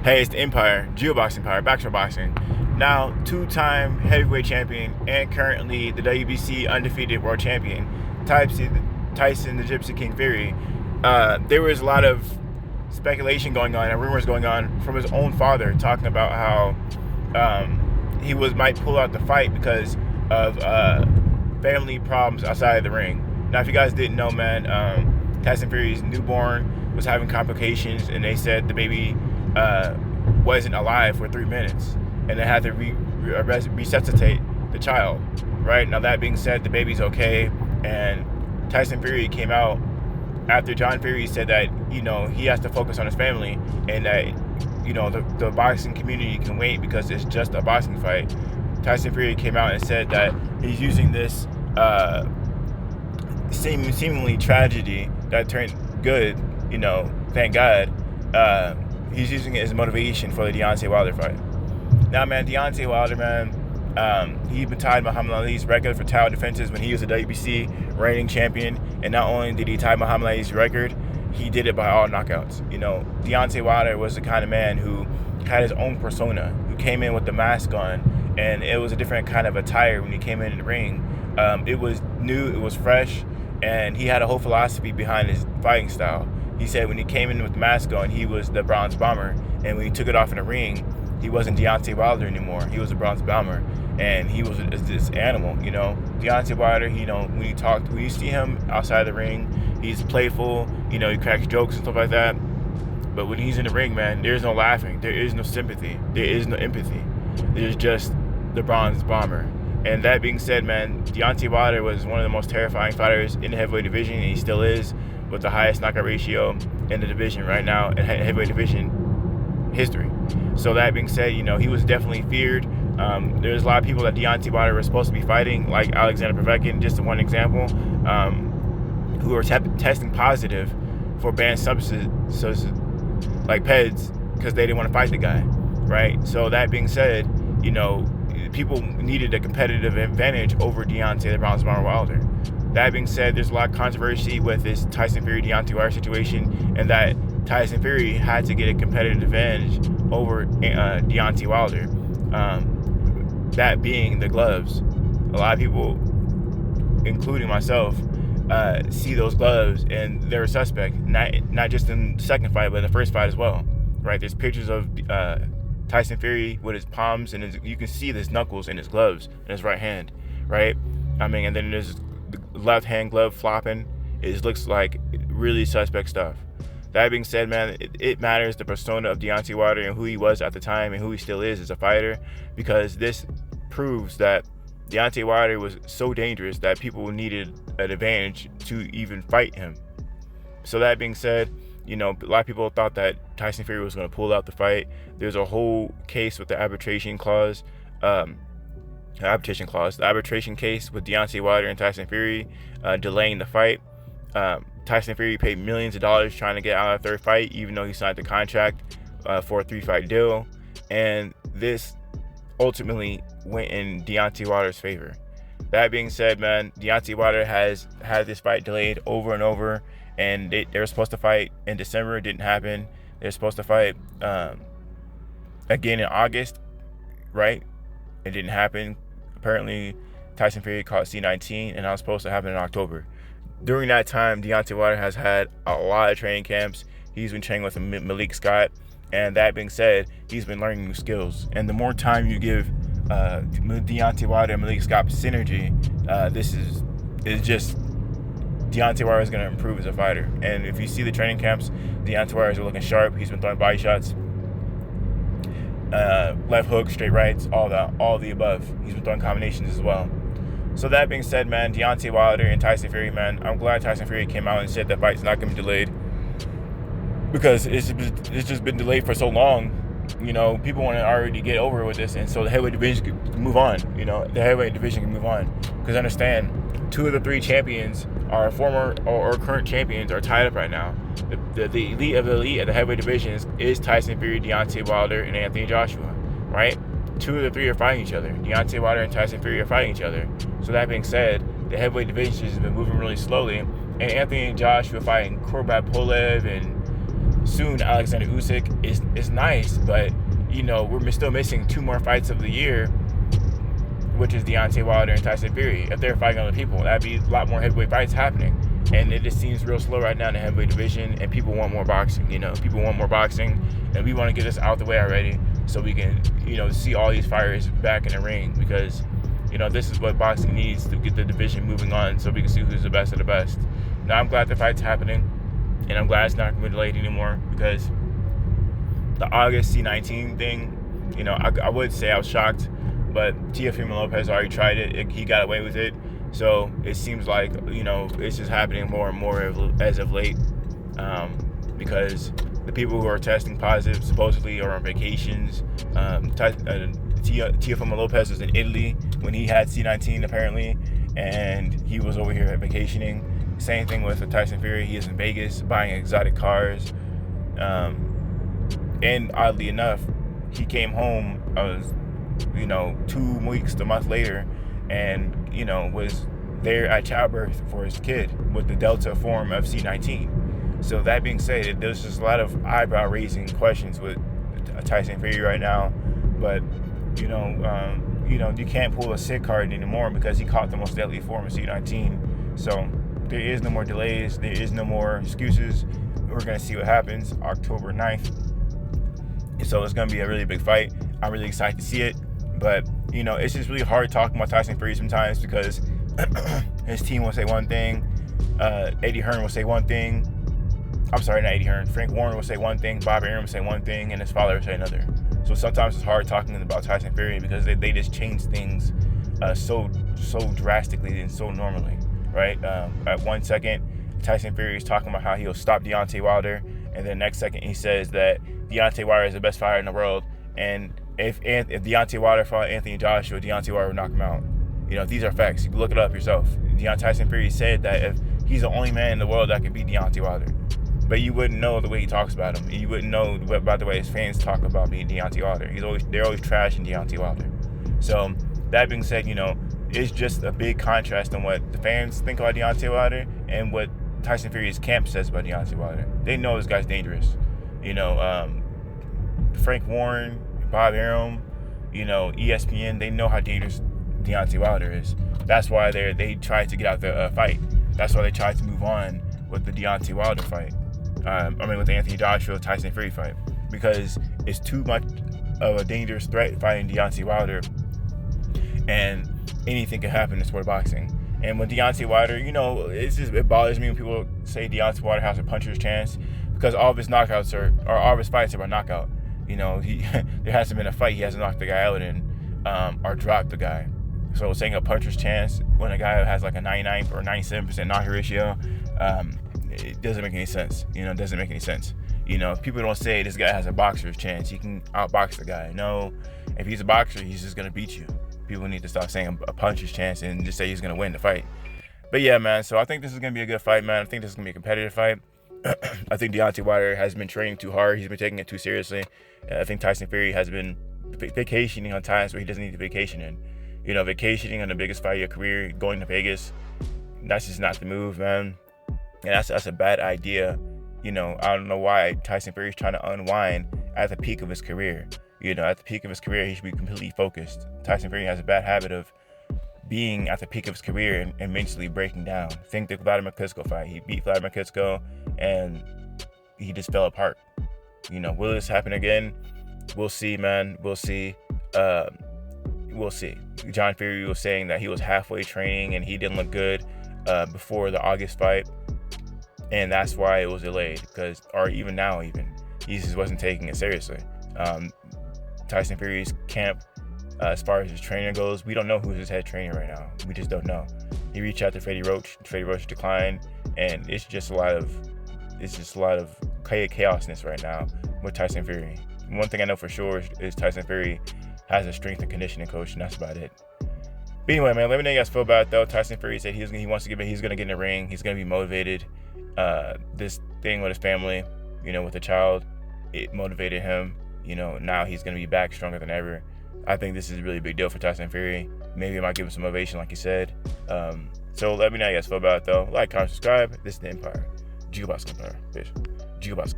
Hey, it's the Empire, Geoboxing Empire, Backshot Boxing. Now, two-time heavyweight champion and currently the WBC undefeated world champion, Tyson the Gypsy King Fury. There was a lot of speculation going on and rumors going on from his own father talking about how he might pull out the fight because of family problems outside of the ring. Now, if you guys didn't know, man, Tyson Fury's newborn was having complications, and they said the baby wasn't alive for 3 minutes, and they had to resuscitate the child. Right now, that being said, the baby's okay, and Tyson Fury came out after John Fury said that he has to focus on his family, and that the boxing community can wait because it's just a boxing fight. Tyson Fury came out and said that he's using this seemingly tragedy that turned good, thank God. He's using it as motivation for the Deontay Wilder fight. Now, man, Deontay Wilder, man, he been tied Muhammad Ali's record for title defenses when he was a WBC reigning champion. And not only did he tie Muhammad Ali's record, he did it by all knockouts. Deontay Wilder was the kind of man who had his own persona, who came in with the mask on, and it was a different kind of attire when he came in the ring. It was new, it was fresh, and he had a whole philosophy behind his fighting style. He said when he came in with the mask on, he was the Bronze Bomber, and when he took it off in the ring, he wasn't Deontay Wilder anymore. He was the Bronze Bomber, and he was this animal. Deontay Wilder, when you see him outside the ring, he's playful. He cracks jokes and stuff like that. But when he's in the ring, man, there's no laughing, there is no sympathy, there is no empathy. There's just the Bronze Bomber. And that being said, man, Deontay Wilder was one of the most terrifying fighters in the heavyweight division, and he still is, with the highest knockout ratio in the division right now, in heavyweight division history. So that being said, he was definitely feared. There's a lot of people that Deontay Wilder was supposed to be fighting, like Alexander Povetkin, just one example, who were testing positive for banned substances like PEDs because they didn't want to fight the guy, right? So that being said, people needed a competitive advantage over Deontay the Bronze Bomber Wilder. That being said, there's a lot of controversy with this Tyson Fury-Deontay Wilder situation, and that Tyson Fury had to get a competitive advantage over Deontay Wilder. That being the gloves. A lot of people, including myself, see those gloves and they're a suspect. Not just in the second fight, but in the first fight as well. Right? There's pictures of Tyson Fury with his palms, and you can see his knuckles in his gloves in his right hand. Right? And then there's the left hand glove flopping. It looks like really suspect stuff. That being said, man, it matters the persona of Deontay Wilder and who he was at the time and who he still is as a fighter, because this proves that Deontay Wilder was so dangerous that people needed an advantage to even fight him. So that being said, a lot of people thought that Tyson Fury was going to pull out the fight. There's a whole case with the arbitration clause. The arbitration case with Deontay Wilder and Tyson Fury delaying the fight. Tyson Fury paid millions of dollars trying to get out of the third fight, even though he signed the contract for a 3-fight deal. And this ultimately went in Deontay Wilder's favor. That being said, man, Deontay Wilder has had this fight delayed over and over, and they were supposed to fight in December. It didn't happen. They're supposed to fight again in August, right? It didn't happen. Apparently, Tyson Fury caught C-19, and that was supposed to happen in October. During that time, Deontay Wilder has had a lot of training camps. He's been training with Malik Scott, and that being said, he's been learning new skills. And the more time you give Deontay Wilder and Malik Scott synergy, this is just Deontay Wilder is going to improve as a fighter. And if you see the training camps, Deontay Wilder is looking sharp. He's been throwing body shots, left hook, straight rights, all the above. He's been throwing combinations as well. So that being said, man, Deontay Wilder and Tyson Fury, man, I'm glad Tyson Fury came out and said that fight's not going to be delayed, because it's just been delayed for so long. People want to already get over with this, and so the heavyweight division can move on. The heavyweight division can move on, because understand, 2 of the 3 champions are former or current champions are tied up right now. The elite of the elite at the heavyweight division is Tyson Fury, Deontay Wilder, and Anthony Joshua, right? 2 of the 3 are fighting each other. Deontay Wilder and Tyson Fury are fighting each other. So that being said, the heavyweight division has been moving really slowly, and Anthony and Joshua fighting Kurbad Pulev and soon Alexander Usyk is nice, but we're still missing 2 more fights of the year, which is Deontay Wilder and Tyson Fury. If they're fighting other people, that'd be a lot more heavyweight fights happening. And it just seems real slow right now in the heavyweight division, and people want more boxing. People want more boxing, and we want to get this out the way already so we can, see all these fighters back in the ring, because, this is what boxing needs to get the division moving on so we can see who's the best of the best. Now, I'm glad the fight's happening, and I'm glad it's not going to be delayed anymore, because the August C19 thing, I would say I was shocked, but Teofimo Lopez already tried it. He got away with it. So it seems like, it's just happening more and more as of late, because the people who are testing positive supposedly are on vacations. Teofimo Lopez was in Italy when he had C19 apparently, and he was over here vacationing. Same thing with Tyson Fury. He is in Vegas buying exotic cars. And oddly enough, he came home, 2 weeks, a month later, and, was there at childbirth for his kid with the Delta form of C19. So that being said, there's just a lot of eyebrow-raising questions with Tyson Fury right now. But, you can't pull a sick card anymore because he caught the most deadly form of C19. So there is no more delays. There is no more excuses. We're going to see what happens October 9th. So it's going to be a really big fight. I'm really excited to see it. But, it's just really hard talking about Tyson Fury sometimes because his team will say one thing. Eddie Hearn will say one thing. I'm sorry, not Eddie Hearn. Frank Warren will say one thing. Bob Arum will say one thing. And his father will say another. So sometimes it's hard talking about Tyson Fury because they just change things so drastically and so normally, right? At 1 second, Tyson Fury is talking about how he'll stop Deontay Wilder. And then next second, he says that Deontay Wilder is the best fighter in the world. And if Deontay Wilder fought Anthony Joshua, Deontay Wilder would knock him out. These are facts. You can look it up yourself. Tyson Fury said that if he's the only man in the world that can beat Deontay Wilder. But you wouldn't know the way he talks about him. You wouldn't know about the way his fans talk about Deontay Wilder. They're always trashing Deontay Wilder. So that being said, it's just a big contrast on what the fans think about Deontay Wilder and what Tyson Fury's camp says about Deontay Wilder. They know this guy's dangerous. Frank Warren, Bob Arum, ESPN, they know how dangerous Deontay Wilder is. That's why they tried to get out the fight. That's why they tried to move on with the Deontay Wilder fight. With the Anthony Joshua Tyson Fury fight, because it's too much of a dangerous threat fighting Deontay Wilder, and anything can happen in sport of boxing. And with Deontay Wilder, it bothers me when people say Deontay Wilder has a puncher's chance, because all of his knockouts or all of his fights are by knockout. There hasn't been a fight he hasn't knocked the guy out in, or dropped the guy. So saying a puncher's chance when a guy has like a 99 or 97% knockout ratio, it doesn't make any sense. It doesn't make any sense. People don't say this guy has a boxer's chance. He can outbox the guy. No, if he's a boxer, he's just going to beat you. People need to stop saying a puncher's chance and just say he's going to win the fight. But yeah, man, so I think this is going to be a good fight, man. I think this is going to be a competitive fight. I think Deontay Wilder has been training too hard. He's been taking it too seriously. I think Tyson Fury has been vacationing on times where he doesn't need to vacation in. Vacationing on the biggest fight of your career, going to Vegas, that's just not the move, man. And that's a bad idea. I don't know why Tyson Fury is trying to unwind at the peak of his career. At the peak of his career, he should be completely focused. Tyson Fury has a bad habit of being at the peak of his career and mentally breaking down. Think the Vladimir Klitschko fight. He beat Vladimir Klitschko and he just fell apart. Will this happen again? We'll see, man. We'll see. We'll see. John Fury was saying that he was halfway training and he didn't look good before the August fight. And that's why it was delayed, or even now, he just wasn't taking it seriously. Tyson Fury's camp, as far as his trainer goes, we don't know who's his head trainer right now. We just don't know. He reached out to Freddie Roach. Freddie Roach declined, and it's just a lot of chaosness right now with Tyson Fury. One thing I know for sure is Tyson Fury has a strength and conditioning coach, and that's about it. But anyway, man, let me know how you guys feel about it, though. Tyson Fury said he's going to get in the ring. He's going to be motivated. This thing with his family, with the child, it motivated him. Now he's going to be back stronger than ever. I think this is a really big deal for Tyson Fury. Maybe it might give him some motivation, like you said. So let me know how you guys feel about it, though. Like, comment, subscribe. This is The Empire. Giga Box Empire. Bitch. Giga Box.